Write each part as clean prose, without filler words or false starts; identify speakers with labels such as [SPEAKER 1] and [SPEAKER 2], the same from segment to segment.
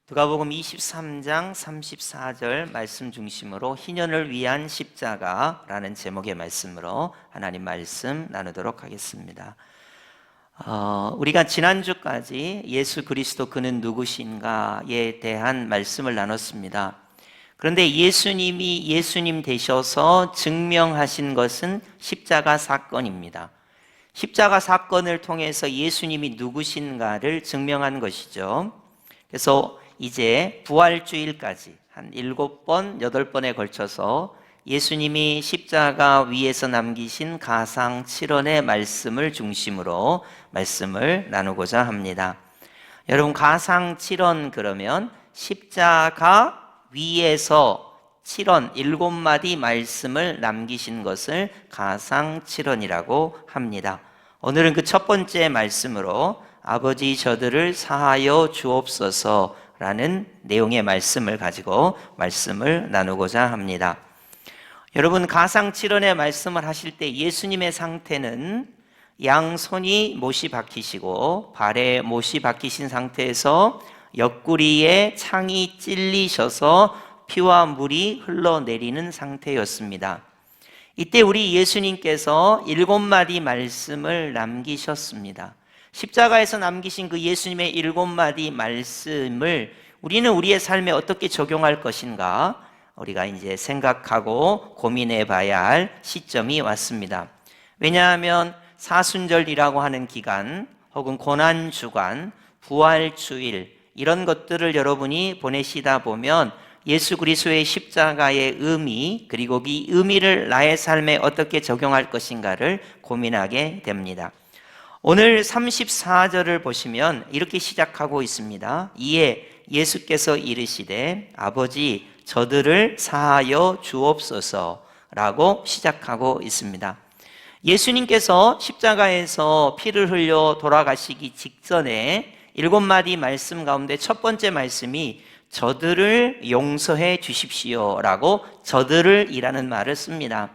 [SPEAKER 1] 누가복음 23장 34절 말씀 중심으로 희년을 위한 십자가라는 제목의 말씀으로 하나님 말씀 나누도록 하겠습니다. 우리가 지난주까지 예수 그리스도 그는 누구신가에 대한 말씀을 나눴습니다. 그런데 예수님이 예수님 되셔서 증명하신 것은 십자가 사건입니다. 십자가 사건을 통해서 예수님이 누구신가를 증명한 것이죠. 그래서 이제 부활주일까지 한 7번, 8번에 걸쳐서 예수님이 십자가 위에서 남기신 가상 7원의 말씀을 중심으로 말씀을 나누고자 합니다. 여러분, 가상 7원 그러면 십자가 위에서 7원, 7마디 말씀을 남기신 것을 가상 7원이라고 합니다. 오늘은 그 첫 번째 말씀으로 아버지 저들을 사하여 주옵소서 라는 내용의 말씀을 가지고 말씀을 나누고자 합니다. 여러분, 가상 7원의 말씀을 하실 때 예수님의 상태는 양손이 못이 박히시고 발에 못이 박히신 상태에서 옆구리에 창이 찔리셔서 피와 물이 흘러내리는 상태였습니다. 이때 우리 예수님께서 7마디 말씀을 남기셨습니다. 십자가에서 남기신 그 예수님의 7마디 말씀을 우리는 우리의 삶에 어떻게 적용할 것인가 우리가 이제 생각하고 고민해 봐야 할 시점이 왔습니다. 왜냐하면 사순절이라고 하는 기간 혹은 고난주간, 부활주일 이런 것들을 여러분이 보내시다 보면 예수 그리스도의 십자가의 의미 그리고 이 의미를 나의 삶에 어떻게 적용할 것인가를 고민하게 됩니다. 오늘 34절을 보시면 이렇게 시작하고 있습니다. 이에 예수께서 이르시되 아버지 저들을 사하여 주옵소서 라고 시작하고 있습니다. 예수님께서 십자가에서 피를 흘려 돌아가시기 직전에 7마디 말씀 가운데 첫 번째 말씀이 저들을 용서해 주십시오 라고 저들을 이라는 말을 씁니다.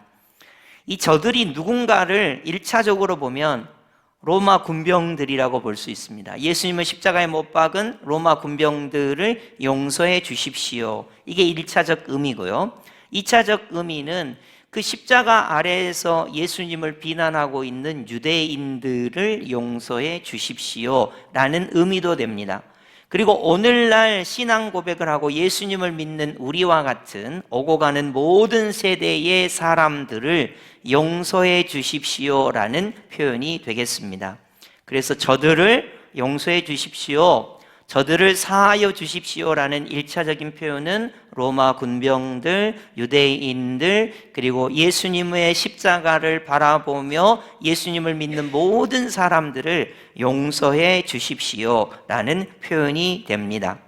[SPEAKER 1] 이 저들이 누군가를 1차적으로 보면 로마 군병들이라고 볼 수 있습니다. 예수님을 십자가에 못 박은 로마 군병들을 용서해 주십시오. 이게 1차적 의미고요. 2차적 의미는 그 십자가 아래에서 예수님을 비난하고 있는 유대인들을 용서해 주십시오 라는 의미도 됩니다. 그리고 오늘날 신앙 고백을 하고 예수님을 믿는 우리와 같은 오고 가는 모든 세대의 사람들을 용서해 주십시오라는 표현이 되겠습니다. 그래서 저들을 용서해 주십시오, 저들을 사하여 주십시오라는 1차적인 표현은 로마 군병들, 유대인들, 그리고 예수님의 십자가를 바라보며 예수님을 믿는 모든 사람들을 용서해 주십시오라는 표현이 됩니다.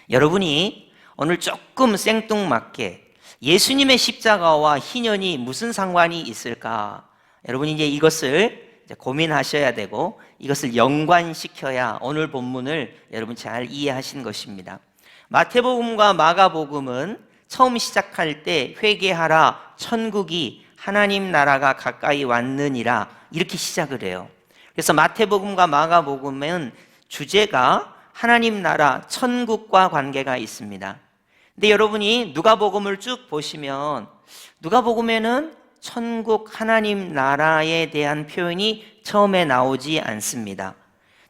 [SPEAKER 1] 여러분이 오늘 조금 생뚱맞게 예수님의 십자가와 희년이 무슨 상관이 있을까? 여러분이 이제 이것을 고민하셔야 되고 이것을 연관시켜야 오늘 본문을 여러분 잘 이해하신 것입니다. 마태복음과 마가복음은 처음 시작할 때 회개하라 천국이 하나님 나라가 가까이 왔느니라 이렇게 시작을 해요. 그래서 마태복음과 마가복음은 주제가 하나님 나라 천국과 관계가 있습니다. 근데 여러분이 누가복음을 쭉 보시면 누가복음에는 천국 하나님 나라에 대한 표현이 처음에 나오지 않습니다.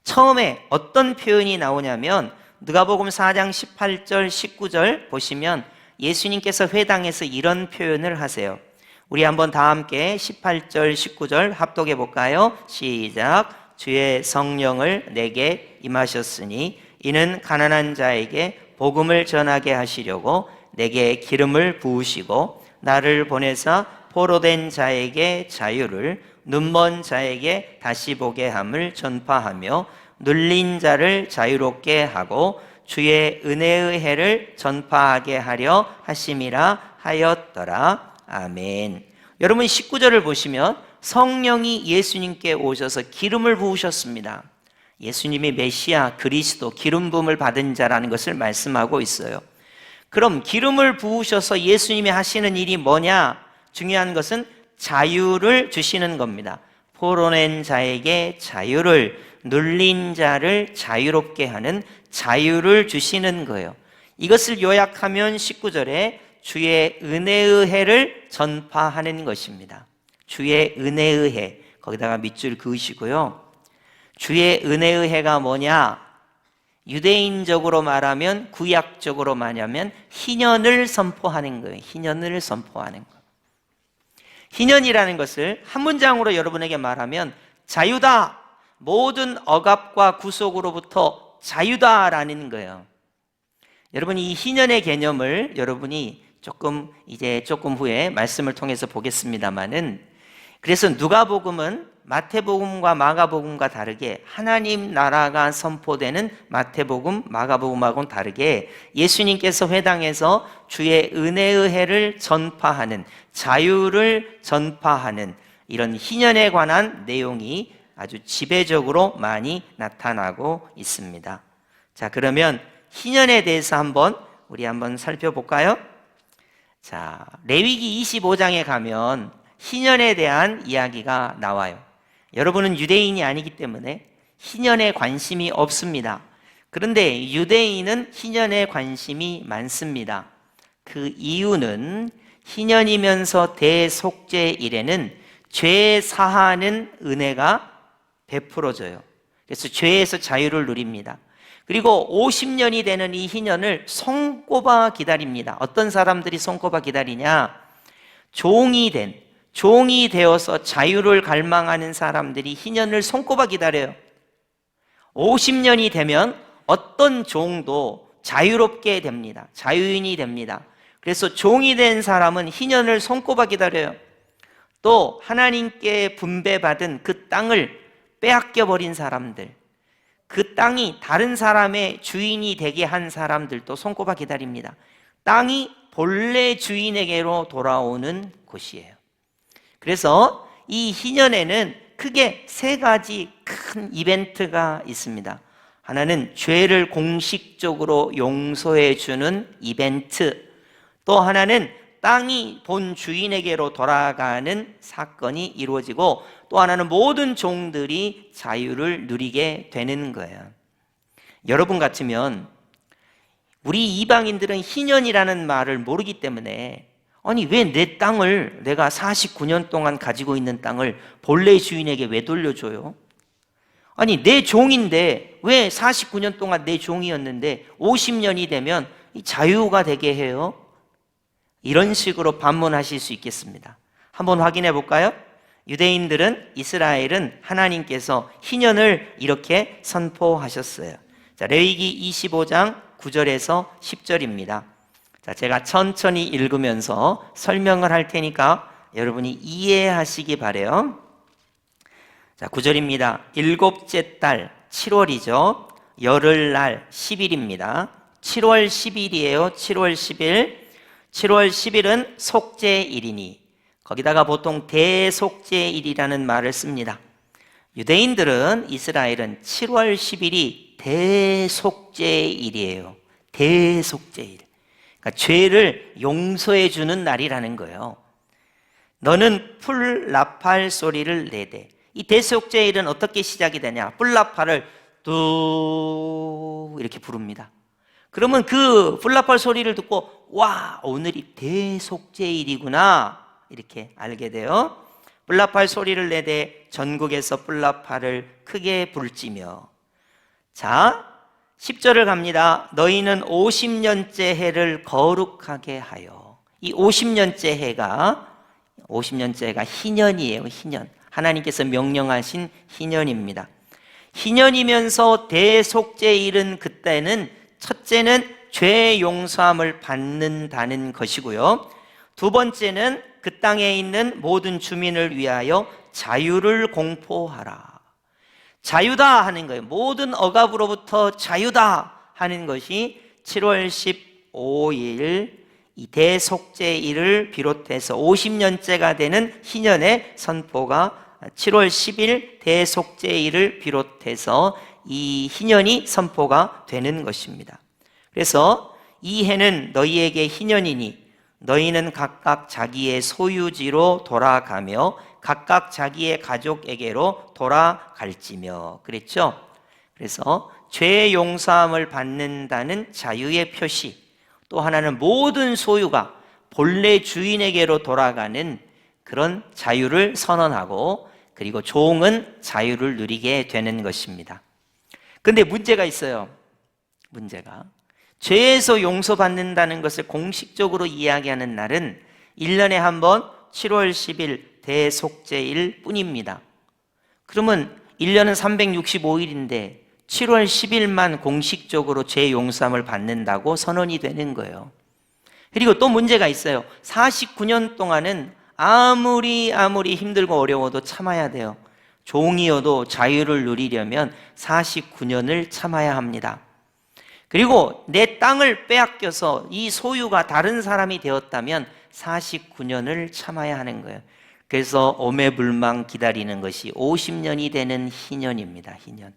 [SPEAKER 1] 처음에 어떤 표현이 나오냐면 누가복음 4장 18절 19절 보시면 예수님께서 회당에서 이런 표현을 하세요. 우리 한번 다 함께 18절 19절 합독해 볼까요? 시작. 주의 성령을 내게 임하셨으니 이는 가난한 자에게 복음을 전하게 하시려고 내게 기름을 부으시고 나를 보내사 포로된 자에게 자유를 눈먼 자에게 다시 보게 함을 전파하며 눌린 자를 자유롭게 하고 주의 은혜의 해를 전파하게 하려 하심이라 하였더라. 아멘. 여러분 19절을 보시면 성령이 예수님께 오셔서 기름을 부으셨습니다. 예수님이 메시아 그리스도 기름 부음을 받은 자라는 것을 말씀하고 있어요. 그럼 기름을 부으셔서 예수님이 하시는 일이 뭐냐? 중요한 것은 자유를 주시는 겁니다. 포로낸 자에게 자유를, 눌린 자를 자유롭게 하는 자유를 주시는 거예요. 이것을 요약하면 19절에 주의 은혜의 해를 전파하는 것입니다. 주의 은혜의 해, 거기다가 밑줄 그으시고요. 주의 은혜의 해가 뭐냐? 유대인적으로 말하면, 구약적으로 말하면 희년을 선포하는 거예요. 희년을 선포하는 거예요. 희년이라는 것을 한 문장으로 여러분에게 말하면 자유다, 모든 억압과 구속으로부터 자유다라는 거예요. 여러분이 이 희년의 개념을 여러분이 조금 후에 말씀을 통해서 보겠습니다만은, 그래서 누가복음은 마태복음과 마가복음과 다르게 하나님 나라가 선포되는 마태복음, 마가복음하고는 다르게 예수님께서 회당에서 주의 은혜의 해를 전파하는, 자유를 전파하는 이런 희년에 관한 내용이 아주 지배적으로 많이 나타나고 있습니다. 자, 그러면 희년에 대해서 우리 한번 살펴볼까요? 자, 레위기 25장에 가면 희년에 대한 이야기가 나와요. 여러분은 유대인이 아니기 때문에 희년에 관심이 없습니다. 그런데 유대인은 희년에 관심이 많습니다. 그 이유는 희년이면서 대속죄일에는 죄 사하는 은혜가 베풀어져요. 그래서 죄에서 자유를 누립니다. 그리고 50년이 되는 이 희년을 손꼽아 기다립니다. 어떤 사람들이 손꼽아 기다리냐? 종이 되어서 자유를 갈망하는 사람들이 희년을 손꼽아 기다려요. 50년이 되면 어떤 종도 자유롭게 됩니다. 자유인이 됩니다. 그래서 종이 된 사람은 희년을 손꼽아 기다려요. 또 하나님께 분배받은 그 땅을 빼앗겨 버린 사람들, 그 땅이 다른 사람의 주인이 되게 한 사람들도 손꼽아 기다립니다. 땅이 본래 주인에게로 돌아오는 곳이에요. 그래서 이 희년에는 크게 세 가지 큰 이벤트가 있습니다. 하나는 죄를 공식적으로 용서해 주는 이벤트, 또 하나는 땅이 본 주인에게로 돌아가는 사건이 이루어지고, 또 하나는 모든 종들이 자유를 누리게 되는 거예요. 여러분 같으면, 우리 이방인들은 희년이라는 말을 모르기 때문에, 아니 왜 내 땅을, 내가 49년 동안 가지고 있는 땅을 본래 주인에게 왜 돌려줘요? 아니 내 종인데 왜 49년 동안 내 종이었는데 50년이 되면 자유가 되게 해요? 이런 식으로 반문하실 수 있겠습니다. 한번 확인해 볼까요? 유대인들은, 이스라엘은 하나님께서 희년을 이렇게 선포하셨어요. 자, 레위기 25장 9절에서 10절입니다. 자, 제가 천천히 읽으면서 설명을 할 테니까 여러분이 이해하시기 바래요. 자, 9절입니다. 일곱째 달 7월이죠. 열흘날 10일입니다. 7월 10일이에요. 7월 10일. 7월 10일은 속죄일이니, 거기다가 보통 대속죄일이라는 말을 씁니다. 유대인들은, 이스라엘은 7월 10일이 대속죄일이에요. 대속죄일. 그러니까 죄를 용서해 주는 날이라는 거예요. 너는 풀나팔 소리를 내되. 이 대속죄일은 어떻게 시작이 되냐? 풀나팔을 뚜 이렇게 부릅니다. 그러면 그 풀나팔 소리를 듣고, 와, 오늘이 대속죄일이구나 이렇게 알게 돼요. 풀나팔 소리를 내되 전국에서 풀나팔을 크게 불지며. 자, 10절을 갑니다. 너희는 50년째 해를 거룩하게 하여. 이 50년째 해가 희년이에요. 희년. 하나님께서 명령하신 희년입니다. 희년이면서 대속죄일은, 그때는 첫째는 죄 용서함을 받는다는 것이고요. 두 번째는 그 땅에 있는 모든 주민을 위하여 자유를 공포하라. 자유다 하는 거예요. 모든 억압으로부터 자유다 하는 것이 7월 15일 이 대속죄일을 비롯해서 50년째가 되는 희년의 선포가 7월 10일 대속죄일을 비롯해서 이 희년이 선포가 되는 것입니다. 그래서 이 해는 너희에게 희년이니 너희는 각각 자기의 소유지로 돌아가며 각각 자기의 가족에게로 돌아갈지며 그랬죠. 그래서 죄 용서함을 받는다는 자유의 표시, 또 하나는 모든 소유가 본래 주인에게로 돌아가는 그런 자유를 선언하고, 그리고 종은 자유를 누리게 되는 것입니다. 근데 문제가 있어요. 문제가, 죄에서 용서받는다는 것을 공식적으로 이야기하는 날은 1년에 한 번 7월 10일 대속죄일 뿐입니다. 그러면 1년은 365일인데 7월 10일만 공식적으로 죄 용서함을 받는다고 선언이 되는 거예요. 그리고 또 문제가 있어요. 49년 동안은 아무리 힘들고 어려워도 참아야 돼요. 종이어도 자유를 누리려면 49년을 참아야 합니다. 그리고 내 땅을 빼앗겨서 이 소유가 다른 사람이 되었다면 49년을 참아야 하는 거예요. 그래서 오매불망 기다리는 것이 50년이 되는 희년입니다. 희년.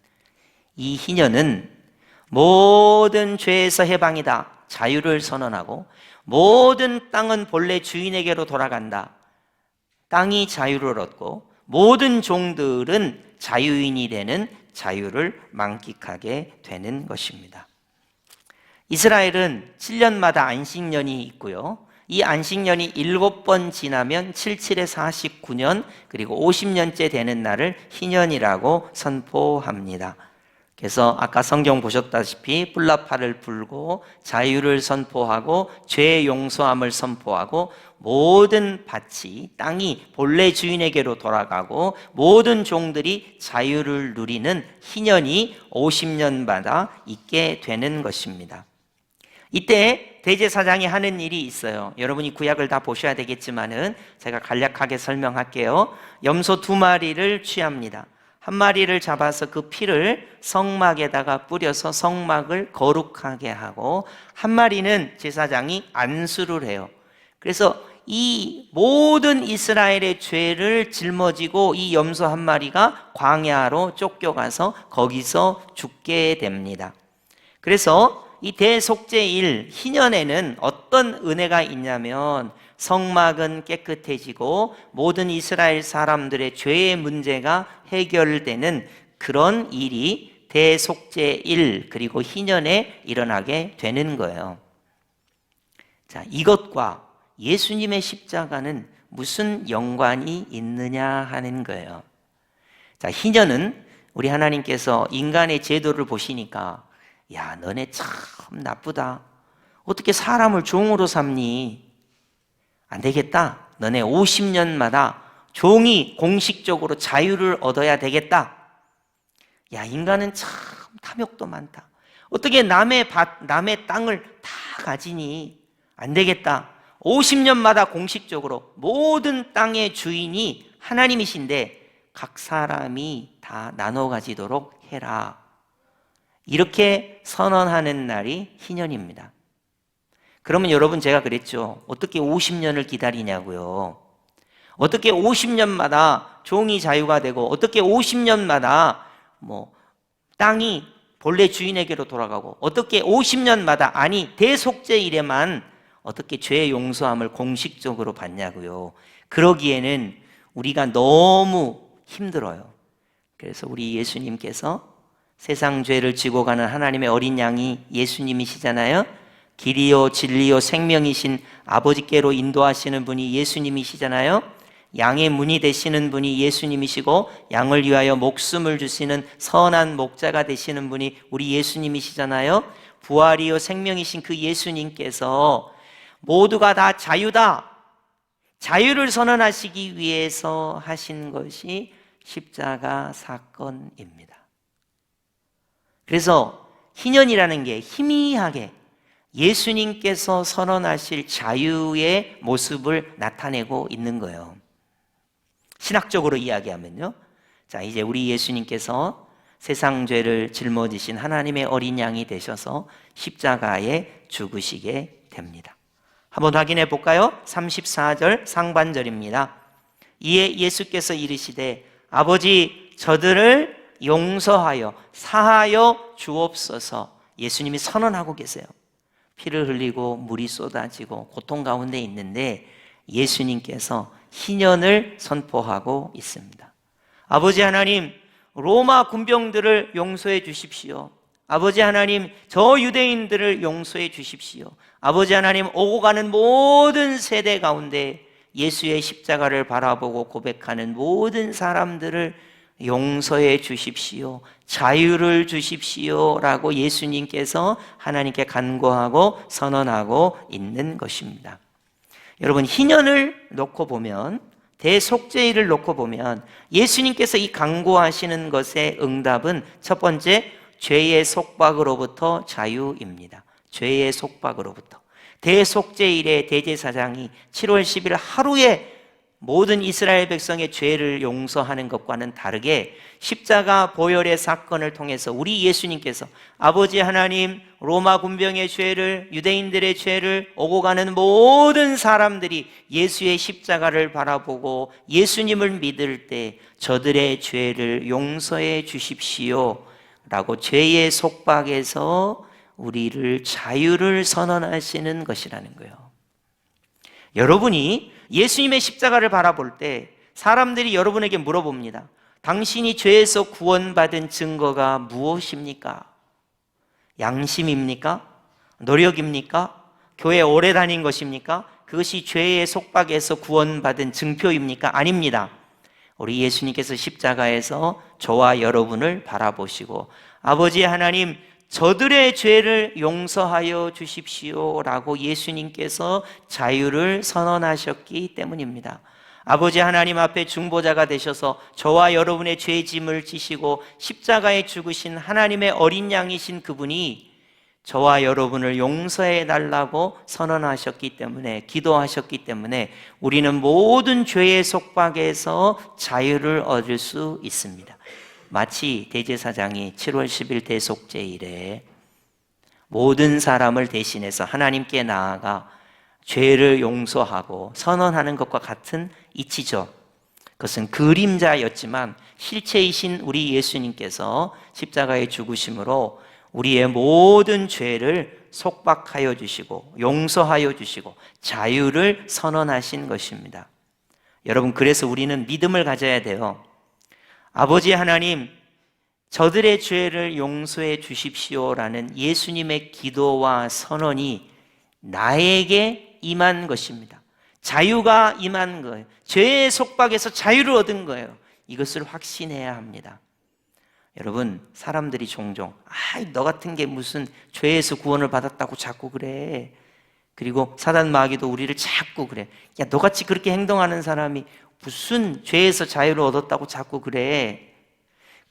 [SPEAKER 1] 이 희년은 모든 죄에서 해방이다, 자유를 선언하고, 모든 땅은 본래 주인에게로 돌아간다, 땅이 자유를 얻고, 모든 종들은 자유인이 되는 자유를 만끽하게 되는 것입니다. 이스라엘은 7년마다 안식년이 있고요. 이 안식년이 7번 지나면 77에 49년, 그리고 50년째 되는 날을 희년이라고 선포합니다. 그래서 아까 성경 보셨다시피 뿔나팔을 불고 자유를 선포하고 죄 용서함을 선포하고, 모든 밭이, 땅이 본래 주인에게로 돌아가고 모든 종들이 자유를 누리는 희년이 50년마다 있게 되는 것입니다. 이때 대제사장이 하는 일이 있어요. 여러분이 구약을 다 보셔야 되겠지만은 제가 간략하게 설명할게요. 염소 2마리를 취합니다. 한 마리를 잡아서 그 피를 성막에다가 뿌려서 성막을 거룩하게 하고, 한 마리는 제사장이 안수를 해요. 그래서 이 모든 이스라엘의 죄를 짊어지고 이 염소 한 마리가 광야로 쫓겨가서 거기서 죽게 됩니다. 그래서 이 대속죄일 희년에는 어떤 은혜가 있냐면, 성막은 깨끗해지고 모든 이스라엘 사람들의 죄의 문제가 해결되는 그런 일이 대속죄일, 그리고 희년에 일어나게 되는 거예요. 자, 이것과 예수님의 십자가는 무슨 연관이 있느냐 하는 거예요. 자, 희년은 우리 하나님께서 인간의 제도를 보시니까, 야, 너네 참 나쁘다, 어떻게 사람을 종으로 삼니? 안 되겠다, 너네 50년마다 종이 공식적으로 자유를 얻어야 되겠다. 야, 인간은 참 탐욕도 많다, 어떻게 남의 밭, 남의 땅을 다 가지니? 안 되겠다, 50년마다 공식적으로 모든 땅의 주인이 하나님이신데 각 사람이 다 나눠 가지도록 해라. 이렇게 선언하는 날이 희년입니다. 그러면 여러분, 제가 그랬죠. 어떻게 50년을 기다리냐고요. 어떻게 50년마다 종이 자유가 되고, 어떻게 50년마다 땅이 본래 주인에게로 돌아가고, 어떻게 50년마다, 아니 대속죄일에만 어떻게 죄 용서함을 공식적으로 받냐고요. 그러기에는 우리가 너무 힘들어요. 그래서 우리 예수님께서 세상 죄를 지고 가는 하나님의 어린 양이 예수님이시잖아요. 길이요 진리요 생명이신 아버지께로 인도하시는 분이 예수님이시잖아요. 양의 문이 되시는 분이 예수님이시고, 양을 위하여 목숨을 주시는 선한 목자가 되시는 분이 우리 예수님이시잖아요. 부활이요 생명이신 그 예수님께서 모두가 다 자유다, 자유를 선언하시기 위해서 하신 것이 십자가 사건입니다. 그래서 희년이라는 게 희미하게 예수님께서 선언하실 자유의 모습을 나타내고 있는 거예요. 신학적으로 이야기하면요. 자, 이제 우리 예수님께서 세상 죄를 짊어지신 하나님의 어린 양이 되셔서 십자가에 죽으시게 됩니다. 한번 확인해 볼까요? 34절 상반절입니다. 이에 예수께서 이르시되 아버지, 저들을 용서하여 사하여 주옵소서. 예수님이 선언하고 계세요. 피를 흘리고 물이 쏟아지고 고통 가운데 있는데 예수님께서 희년을 선포하고 있습니다. 아버지 하나님, 로마 군병들을 용서해 주십시오. 아버지 하나님, 저 유대인들을 용서해 주십시오. 아버지 하나님, 오고 가는 모든 세대 가운데 예수의 십자가를 바라보고 고백하는 모든 사람들을 용서해 주십시오. 자유를 주십시오. 라고 예수님께서 하나님께 간구하고 선언하고 있는 것입니다. 여러분, 희년을 놓고 보면, 대속죄일을 놓고 보면 예수님께서 이 간구하시는 것의 응답은 첫 번째, 죄의 속박으로부터 자유입니다. 죄의 속박으로부터. 대속죄일에 대제사장이 7월 10일 하루에 모든 이스라엘 백성의 죄를 용서하는 것과는 다르게 십자가 보혈의 사건을 통해서 우리 예수님께서 아버지 하나님, 로마 군병의 죄를, 유대인들의 죄를, 오고 가는 모든 사람들이 예수의 십자가를 바라보고 예수님을 믿을 때 저들의 죄를 용서해 주십시오 라고 죄의 속박에서 우리를 자유를 선언하시는 것이라는 거예요. 여러분이 예수님의 십자가를 바라볼 때 사람들이 여러분에게 물어봅니다. 당신이 죄에서 구원받은 증거가 무엇입니까? 양심입니까? 노력입니까? 교회 오래 다닌 것입니까? 그것이 죄의 속박에서 구원받은 증표입니까? 아닙니다. 우리 예수님께서 십자가에서 저와 여러분을 바라보시고 아버지 하나님, 저들의 죄를 용서하여 주십시오 라고 예수님께서 자유를 선언하셨기 때문입니다. 아버지 하나님 앞에 중보자가 되셔서 저와 여러분의 죄짐을 지시고 십자가에 죽으신 하나님의 어린 양이신 그분이 저와 여러분을 용서해 달라고 선언하셨기 때문에, 기도하셨기 때문에 우리는 모든 죄의 속박에서 자유를 얻을 수 있습니다. 마치 대제사장이 7월 10일 대속죄일에 모든 사람을 대신해서 하나님께 나아가 죄를 용서하고 선언하는 것과 같은 이치죠. 그것은 그림자였지만 실체이신 우리 예수님께서 십자가에 죽으심으로 우리의 모든 죄를 속박하여 주시고 용서하여 주시고 자유를 선언하신 것입니다. 여러분, 그래서 우리는 믿음을 가져야 돼요. 아버지 하나님, 저들의 죄를 용서해 주십시오라는 예수님의 기도와 선언이 나에게 임한 것입니다. 자유가 임한 거예요. 죄의 속박에서 자유를 얻은 거예요. 이것을 확신해야 합니다. 여러분, 사람들이 종종 너 같은 게 무슨 죄에서 구원을 받았다고 자꾸 그래. 그리고 사단 마귀도 우리를 자꾸 그래. 야, 너같이 그렇게 행동하는 사람이 무슨 죄에서 자유를 얻었다고 자꾸 그래.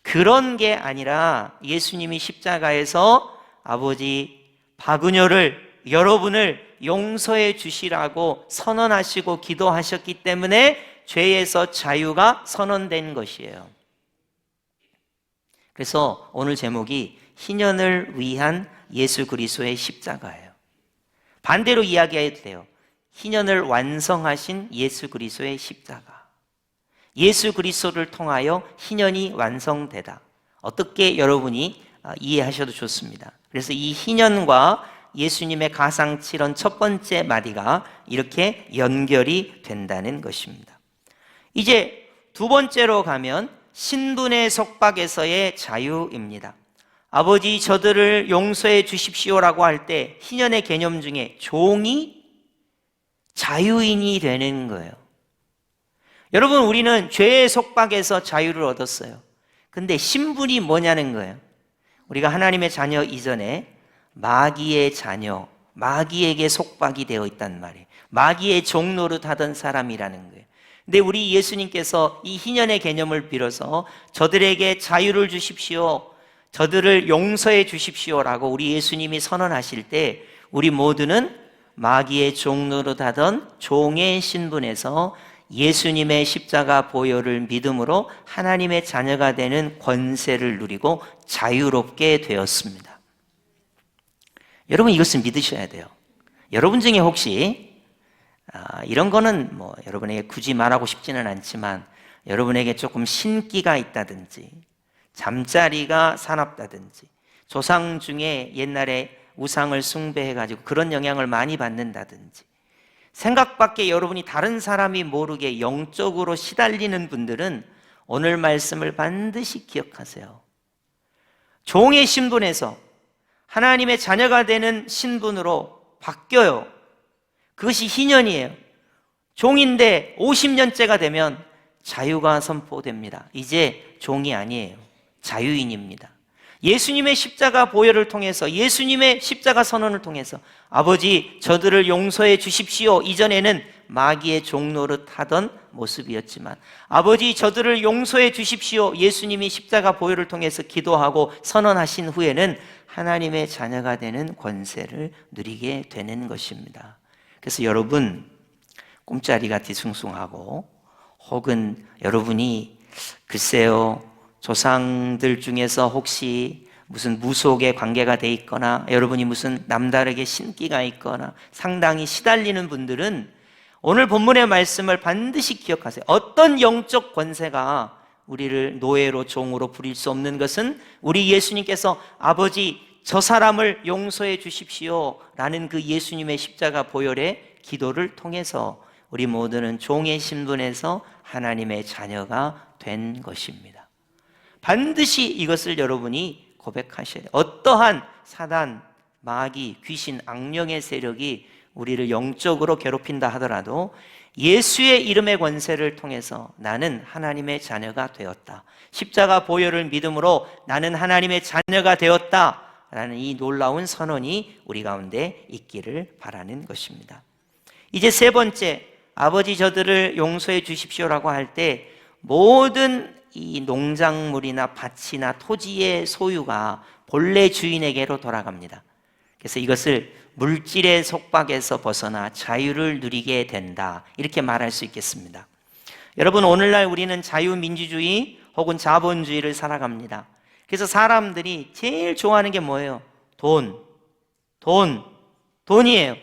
[SPEAKER 1] 그런 게 아니라 예수님이 십자가에서 아버지 박은효를, 여러분을 용서해 주시라고 선언하시고 기도하셨기 때문에 죄에서 자유가 선언된 것이에요. 그래서 오늘 제목이 희년을 위한 예수 그리스도의 십자가예요. 반대로 이야기해도 돼요. 희년을 완성하신 예수 그리스도의 십자가. 예수 그리스도를 통하여 희년이 완성되다. 어떻게 여러분이 이해하셔도 좋습니다. 그래서 이 희년과 예수님의 가상칠언 첫 번째 마디가 이렇게 연결이 된다는 것입니다. 이제 두 번째로 가면 신분의 속박에서의 자유입니다. 아버지, 저들을 용서해 주십시오라고 할 때 희년의 개념 중에 종이 자유인이 되는 거예요. 여러분, 우리는 죄의 속박에서 자유를 얻었어요. 근데 신분이 뭐냐는 거예요. 우리가 하나님의 자녀 이전에 마귀의 자녀, 마귀에게 속박이 되어 있단 말이에요. 마귀의 종 노릇하던 사람이라는 거예요. 근데 우리 예수님께서 이 희년의 개념을 빌어서 저들에게 자유를 주십시오, 저들을 용서해 주십시오라고 우리 예수님이 선언하실 때 우리 모두는 마귀의 종 노릇하던 종의 신분에서 예수님의 십자가 보혈을 믿음으로 하나님의 자녀가 되는 권세를 누리고 자유롭게 되었습니다. 여러분, 이것을 믿으셔야 돼요. 여러분 중에 혹시 이런 거는 여러분에게 굳이 말하고 싶지는 않지만 여러분에게 조금 신기가 있다든지 잠자리가 사납다든지 조상 중에 옛날에 우상을 숭배해가지고 그런 영향을 많이 받는다든지 생각 밖에 여러분이 다른 사람이 모르게 영적으로 시달리는 분들은 오늘 말씀을 반드시 기억하세요. 종의 신분에서 하나님의 자녀가 되는 신분으로 바뀌어요. 그것이 희년이에요. 종인데 50년째가 되면 자유가 선포됩니다. 이제 종이 아니에요. 자유인입니다. 예수님의 십자가 보혈을 통해서, 예수님의 십자가 선언을 통해서 아버지 저들을 용서해 주십시오. 이전에는 마귀의 종노릇 하던 모습이었지만 아버지 저들을 용서해 주십시오. 예수님이 십자가 보혈을 통해서 기도하고 선언하신 후에는 하나님의 자녀가 되는 권세를 누리게 되는 것입니다. 그래서 여러분, 꿈자리가 뒤숭숭하고 혹은 여러분이 글쎄요 조상들 중에서 혹시 무슨 무속의 관계가 돼 있거나 여러분이 무슨 남다르게 신기가 있거나 상당히 시달리는 분들은 오늘 본문의 말씀을 반드시 기억하세요. 어떤 영적 권세가 우리를 노예로 종으로 부릴 수 없는 것은 우리 예수님께서 아버지 저 사람을 용서해 주십시오 라는 그 예수님의 십자가 보혈의 기도를 통해서 우리 모두는 종의 신분에서 하나님의 자녀가 된 것입니다. 반드시 이것을 여러분이 고백하셔야 돼요. 어떠한 사단, 마귀, 귀신, 악령의 세력이 우리를 영적으로 괴롭힌다 하더라도 예수의 이름의 권세를 통해서 나는 하나님의 자녀가 되었다. 십자가 보혈을 믿음으로 나는 하나님의 자녀가 되었다 라는 이 놀라운 선언이 우리 가운데 있기를 바라는 것입니다. 이제 세 번째, 아버지 저들을 용서해 주십시오라고 할 때 모든 이 농작물이나 밭이나 토지의 소유가 본래 주인에게로 돌아갑니다. 그래서 이것을 물질의 속박에서 벗어나 자유를 누리게 된다, 이렇게 말할 수 있겠습니다. 여러분, 오늘날 우리는 자유민주주의 혹은 자본주의를 살아갑니다. 그래서 사람들이 제일 좋아하는 게 뭐예요? 돈이에요.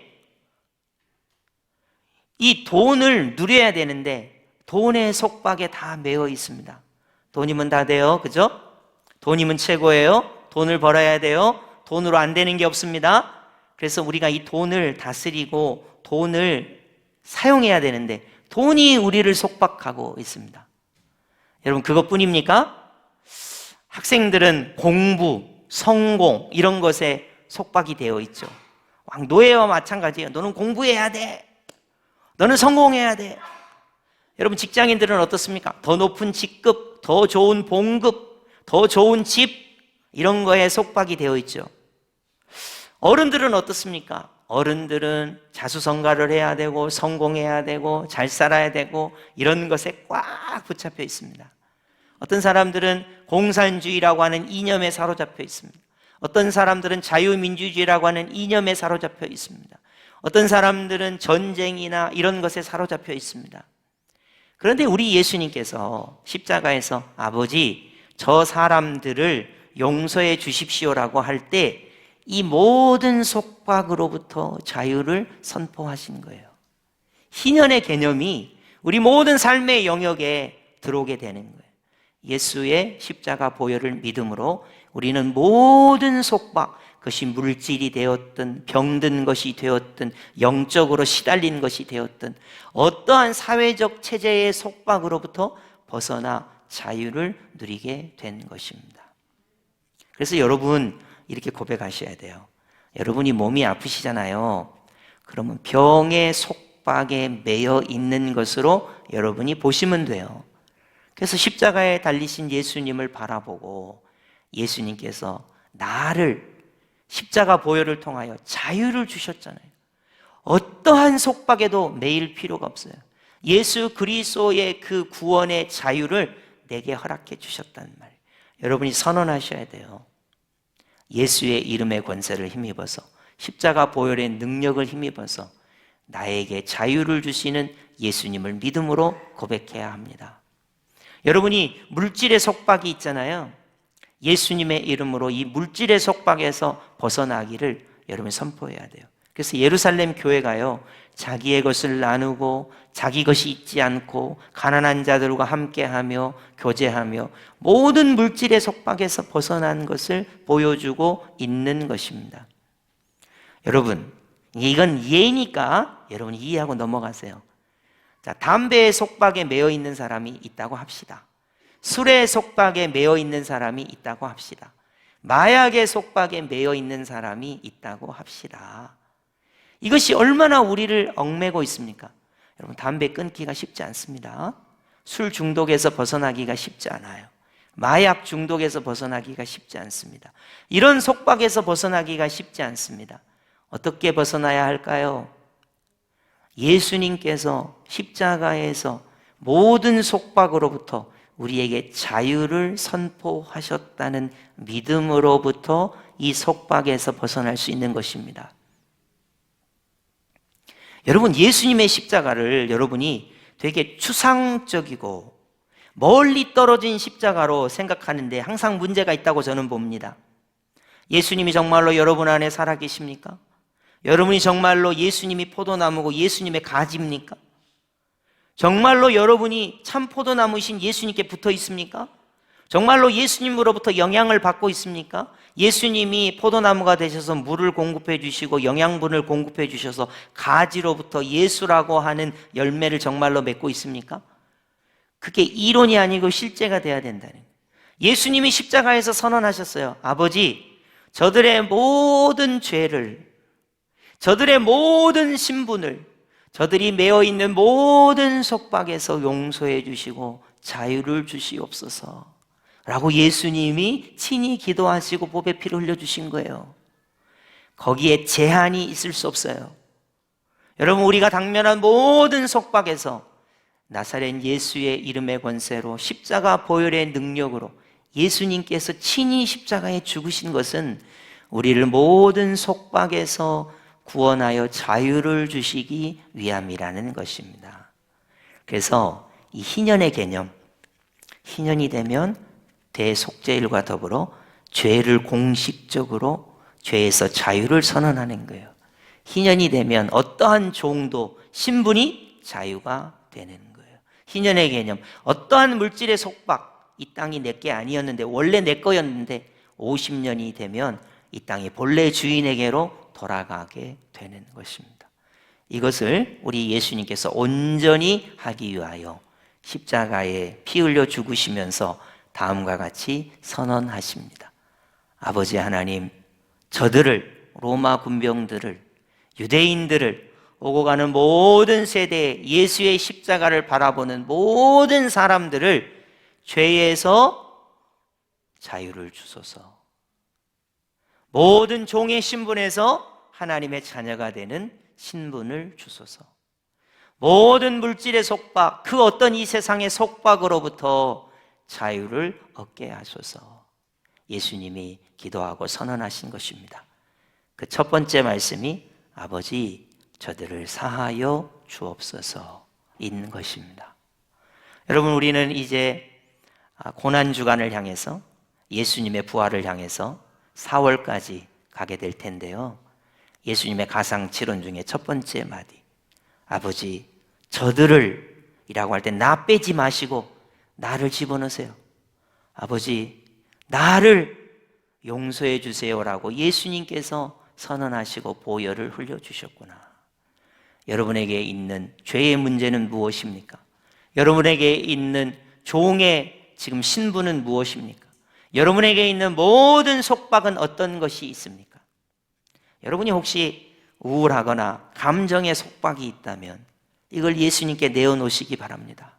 [SPEAKER 1] 이 돈을 누려야 되는데 돈의 속박에 다 매여 있습니다. 돈이면 다 돼요. 그죠? 돈이면 최고예요. 돈을 벌어야 돼요. 돈으로 안 되는 게 없습니다. 그래서 우리가 이 돈을 다스리고 돈을 사용해야 되는데 돈이 우리를 속박하고 있습니다. 여러분, 그것뿐입니까? 학생들은 공부, 성공 이런 것에 속박이 되어 있죠. 노예와 마찬가지예요. 너는 공부해야 돼. 너는 성공해야 돼. 여러분, 직장인들은 어떻습니까? 더 높은 직급, 더 좋은 봉급, 더 좋은 집, 이런 거에 속박이 되어 있죠. 어른들은 어떻습니까? 어른들은 자수성가를 해야 되고 성공해야 되고 잘 살아야 되고 이런 것에 꽉 붙잡혀 있습니다. 어떤 사람들은 공산주의라고 하는 이념에 사로잡혀 있습니다. 어떤 사람들은 자유민주주의라고 하는 이념에 사로잡혀 있습니다. 어떤 사람들은 전쟁이나 이런 것에 사로잡혀 있습니다. 그런데 우리 예수님께서 십자가에서 아버지 저 사람들을 용서해 주십시오라고 할 때 이 모든 속박으로부터 자유를 선포하신 거예요. 희년의 개념이 우리 모든 삶의 영역에 들어오게 되는 거예요. 예수의 십자가 보혈을 믿음으로 우리는 모든 속박, 그것이 물질이 되었든 병든 것이 되었든 영적으로 시달린 것이 되었든 어떠한 사회적 체제의 속박으로부터 벗어나 자유를 누리게 된 것입니다. 그래서 여러분, 이렇게 고백하셔야 돼요. 여러분이 몸이 아프시잖아요. 그러면 병의 속박에 매여 있는 것으로 여러분이 보시면 돼요. 그래서 십자가에 달리신 예수님을 바라보고 예수님께서 나를 십자가 보혈을 통하여 자유를 주셨잖아요. 어떠한 속박에도 매일 필요가 없어요. 예수 그리스도의 그 구원의 자유를 내게 허락해 주셨다는 말, 여러분이 선언하셔야 돼요. 예수의 이름의 권세를 힘입어서, 십자가 보혈의 능력을 힘입어서 나에게 자유를 주시는 예수님을 믿음으로 고백해야 합니다. 여러분이 물질의 속박이 있잖아요. 예수님의 이름으로 이 물질의 속박에서 벗어나기를 여러분이 선포해야 돼요. 그래서 예루살렘 교회가요, 자기의 것을 나누고 자기 것이 있지 않고 가난한 자들과 함께하며 교제하며 모든 물질의 속박에서 벗어난 것을 보여주고 있는 것입니다. 여러분, 이건 예니까 여러분이 이해하고 넘어가세요. 자, 담배의 속박에 매여 있는 사람이 있다고 합시다. 술의 속박에 매여 있는 사람이 있다고 합시다. 마약의 속박에 매여 있는 사람이 있다고 합시다. 이것이 얼마나 우리를 얽매고 있습니까? 여러분, 담배 끊기가 쉽지 않습니다. 술 중독에서 벗어나기가 쉽지 않아요. 마약 중독에서 벗어나기가 쉽지 않습니다. 이런 속박에서 벗어나기가 쉽지 않습니다. 어떻게 벗어나야 할까요? 예수님께서 십자가에서 모든 속박으로부터 우리에게 자유를 선포하셨다는 믿음으로부터 이 속박에서 벗어날 수 있는 것입니다. 여러분, 예수님의 십자가를 여러분이 되게 추상적이고 멀리 떨어진 십자가로 생각하는데 항상 문제가 있다고 저는 봅니다. 예수님이 정말로 여러분 안에 살아계십니까? 여러분이 정말로 예수님이 포도나무고 예수님의 가지입니까? 정말로 여러분이 참 포도나무이신 예수님께 붙어 있습니까? 정말로 예수님으로부터 영향을 받고 있습니까? 예수님이 포도나무가 되셔서 물을 공급해 주시고 영양분을 공급해 주셔서 가지로부터 예수라고 하는 열매를 정말로 맺고 있습니까? 그게 이론이 아니고 실제가 돼야 된다는 거예요. 예수님이 십자가에서 선언하셨어요. 아버지, 저들의 모든 죄를, 저들의 모든 신분을, 저들이 매어 있는 모든 속박에서 용서해 주시고 자유를 주시옵소서 라고 예수님이 친히 기도하시고 보배 피를 흘려주신 거예요. 거기에 제한이 있을 수 없어요. 여러분, 우리가 당면한 모든 속박에서 나사렛 예수의 이름의 권세로 십자가 보혈의 능력으로 예수님께서 친히 십자가에 죽으신 것은 우리를 모든 속박에서 구원하여 자유를 주시기 위함이라는 것입니다. 그래서 이 희년의 개념, 희년이 되면 대속죄일과 더불어 죄를 공식적으로 죄에서 자유를 선언하는 거예요. 희년이 되면 어떠한 종도 신분이 자유가 되는 거예요. 희년의 개념, 어떠한 물질의 속박, 이 땅이 내게 아니었는데 원래 내 거였는데 50년이 되면 이 땅이 본래 주인에게로 돌아가게 되는 것입니다. 이것을 우리 예수님께서 온전히 하기 위하여 십자가에 피 흘려 죽으시면서 다음과 같이 선언하십니다. 아버지 하나님, 저들을, 로마 군병들을, 유대인들을, 오고 가는 모든 세대에 예수의 십자가를 바라보는 모든 사람들을 죄에서 자유를 주소서. 모든 종의 신분에서 하나님의 자녀가 되는 신분을 주소서. 모든 물질의 속박, 그 어떤 이 세상의 속박으로부터 자유를 얻게 하소서. 예수님이 기도하고 선언하신 것입니다. 그 첫 번째 말씀이 아버지, 저들을 사하여 주옵소서 인 것입니다. 여러분, 우리는 이제 고난주간을 향해서 예수님의 부활을 향해서 4월까지 가게 될 텐데요. 예수님의 가상칠언 중에 첫 번째 마디, 아버지, 저들을 이라고 할 때 나 빼지 마시고 나를 집어넣으세요. 아버지, 나를 용서해 주세요라고 예수님께서 선언하시고 보혈을 흘려주셨구나. 여러분에게 있는 죄의 문제는 무엇입니까? 여러분에게 있는 종의 지금 신분은 무엇입니까? 여러분에게 있는 모든 속박은 어떤 것이 있습니까? 여러분이 혹시 우울하거나 감정의 속박이 있다면 이걸 예수님께 내어놓으시기 바랍니다.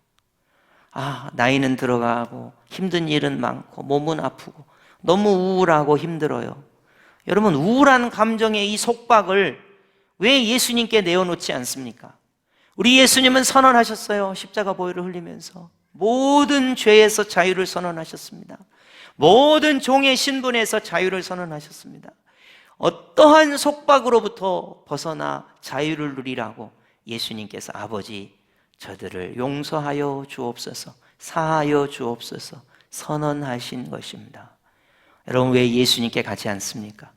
[SPEAKER 1] 나이는 들어가고 힘든 일은 많고 몸은 아프고 너무 우울하고 힘들어요. 여러분, 우울한 감정의 이 속박을 왜 예수님께 내어놓지 않습니까? 우리 예수님은 선언하셨어요. 십자가 보혈을 흘리면서 모든 죄에서 자유를 선언하셨습니다. 모든 종의 신분에서 자유를 선언하셨습니다. 어떠한 속박으로부터 벗어나 자유를 누리라고 예수님께서 아버지, 저들을 용서하여 주옵소서, 사하여 주옵소서 선언하신 것입니다. 여러분, 왜 예수님께 가지 않습니까?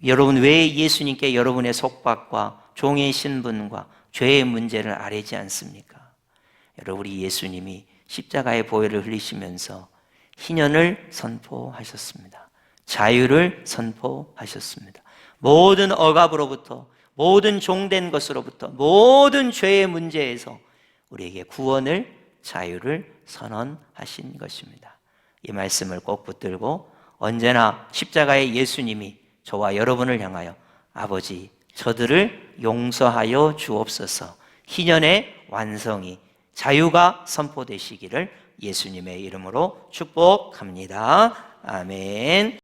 [SPEAKER 1] 여러분, 왜 예수님께 여러분의 속박과 종의 신분과 죄의 문제를 아뢰지 않습니까? 여러분, 우리 예수님이 십자가의 보혈을 흘리시면서 희년을 선포하셨습니다. 자유를 선포하셨습니다. 모든 억압으로부터, 모든 종된 것으로부터 모든 죄의 문제에서 우리에게 구원을, 자유를 선언하신 것입니다. 이 말씀을 꼭 붙들고 언제나 십자가의 예수님이 저와 여러분을 향하여 아버지 저들을 용서하여 주옵소서, 희년의 완성이, 자유가 선포되시기를 예수님의 이름으로 축복합니다. 아멘.